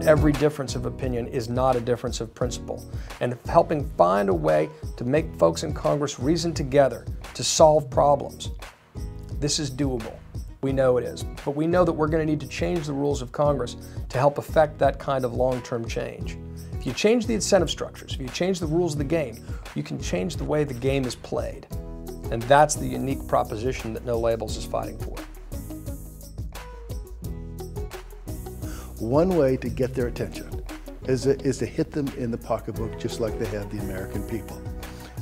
every difference of opinion is not a difference of principle, and helping find a way to make folks in Congress reason together to solve problems. This is doable. We know it is, but we know that we're going to need to change the rules of Congress to help affect that kind of long-term change. If you change the incentive structures, if you change the rules of the game, you can change the way the game is played. And that's the unique proposition that No Labels is fighting for. One way to get their attention is to hit them in the pocketbook just like they have the American people.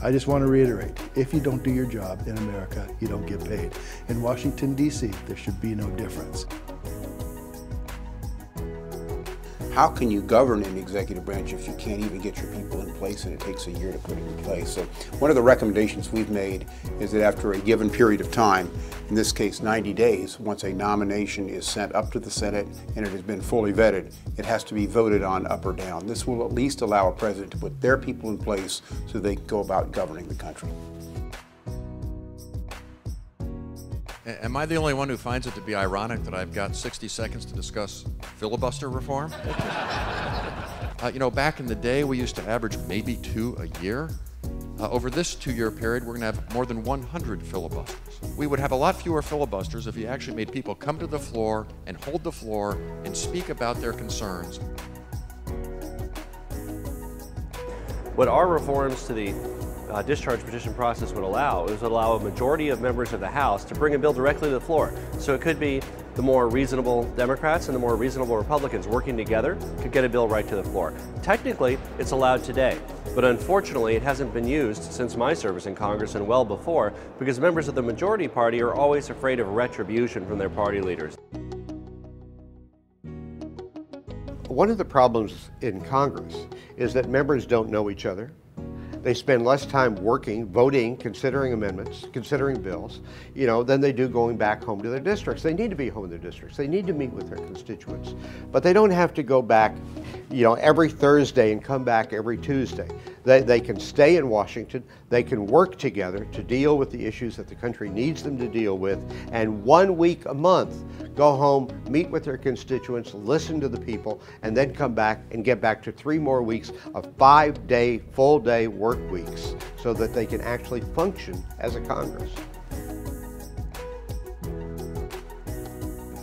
I just want to reiterate, if you don't do your job in America, you don't get paid. In Washington, D.C., there should be no difference. How can you govern in the executive branch if you can't even get your people in place and it takes a year to put it in place? So one of the recommendations we've made is that after a given period of time, in this case 90 days, once a nomination is sent up to the Senate and it has been fully vetted, it has to be voted on up or down. This will at least allow a president to put their people in place so they can go about governing the country. Am I the only one who finds it to be ironic that I've got 60 seconds to discuss filibuster reform? You know, back in the day, we used to average maybe 2 a year. Over this 2-year period, we're going to have more than 100 filibusters. We would have a lot fewer filibusters if you actually made people come to the floor and hold the floor and speak about their concerns. What our reforms to the discharge petition process would allow is allow a majority of members of the House to bring a bill directly to the floor. So it could be the more reasonable Democrats and the more reasonable Republicans working together could get a bill right to the floor. Technically, it's allowed today, but unfortunately it hasn't been used since my service in Congress and well before, because members of the majority party are always afraid of retribution from their party leaders. One of the problems in Congress is that members don't know each other. They spend less time working, voting, considering amendments, considering bills, than they do going back home to their districts. They need to be home in their districts. They need to meet with their constituents. But they don't have to go back, every Thursday and come back every Tuesday. They can stay in Washington. They can work together to deal with the issues that the country needs them to deal with. And 1 week a month, go home, meet with their constituents, listen to the people, and then come back and get back to 3 more weeks of 5-day, full-day work weeks so that they can actually function as a Congress.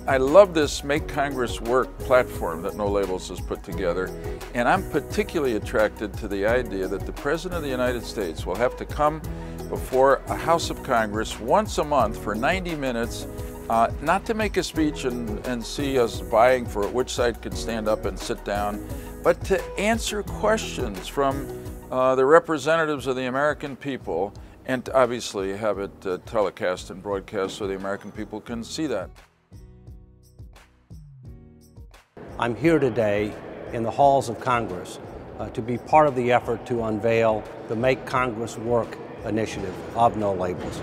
I love this Make Congress Work platform that No Labels has put together, and I'm particularly attracted to the idea that the President of the United States will have to come before a House of Congress once a month for 90 minutes, not to make a speech and see us vying for which side could stand up and sit down, but to answer questions from the representatives of the American people, and to obviously have it telecast and broadcast so the American people can see that. I'm here today in the halls of Congress to be part of the effort to unveil the Make Congress Work initiative of No Labels.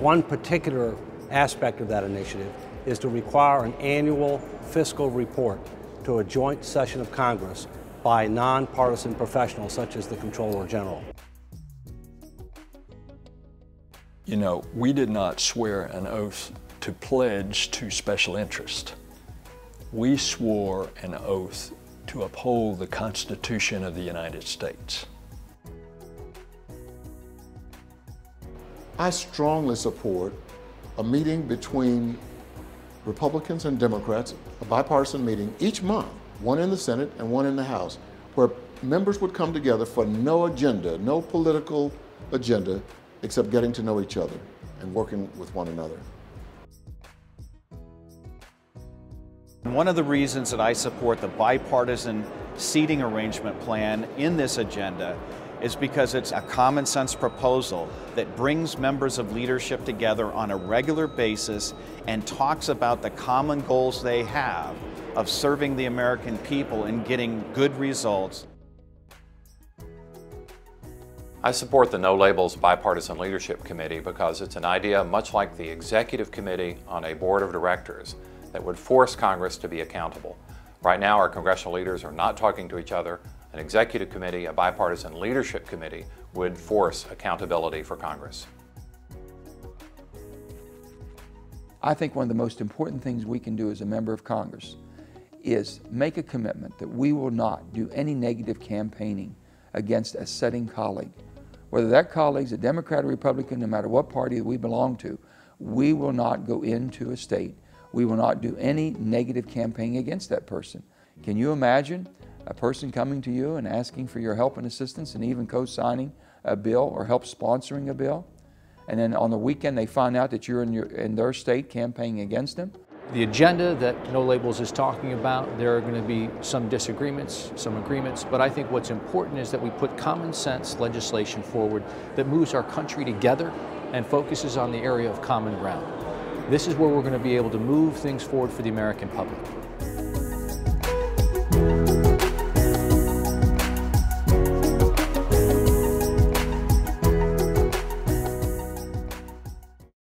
One particular aspect of that initiative is to require an annual fiscal report to a joint session of Congress by nonpartisan professionals such as the Comptroller General. You know, we did not swear an oath to pledge to special interest. We swore an oath to uphold the Constitution of the United States. I strongly support a meeting between Republicans and Democrats, a bipartisan meeting each month, one in the Senate and one in the House, where members would come together for no agenda, no political agenda, except getting to know each other and working with one another. One of the reasons that I support the bipartisan seating arrangement plan in this agenda is because it's a common sense proposal that brings members of leadership together on a regular basis and talks about the common goals they have of serving the American people and getting good results. I support the No Labels Bipartisan Leadership Committee because it's an idea much like the Executive Committee on a Board of Directors that would force Congress to be accountable. Right now, our congressional leaders are not talking to each other. An executive committee, a bipartisan leadership committee, would force accountability for Congress. I think one of the most important things we can do as a member of Congress is make a commitment that we will not do any negative campaigning against a sitting colleague. Whether that colleague's a Democrat or Republican, no matter what party that we belong to, we will not go into a state. We will not do any negative campaigning against that person. Can you imagine a person coming to you and asking for your help and assistance and even co-signing a bill or help sponsoring a bill? And then on the weekend they find out that you're in their state campaigning against them? The agenda that No Labels is talking about, there are going to be some disagreements, some agreements, but I think what's important is that we put common sense legislation forward that moves our country together and focuses on the area of common ground. This is where we're going to be able to move things forward for the American public.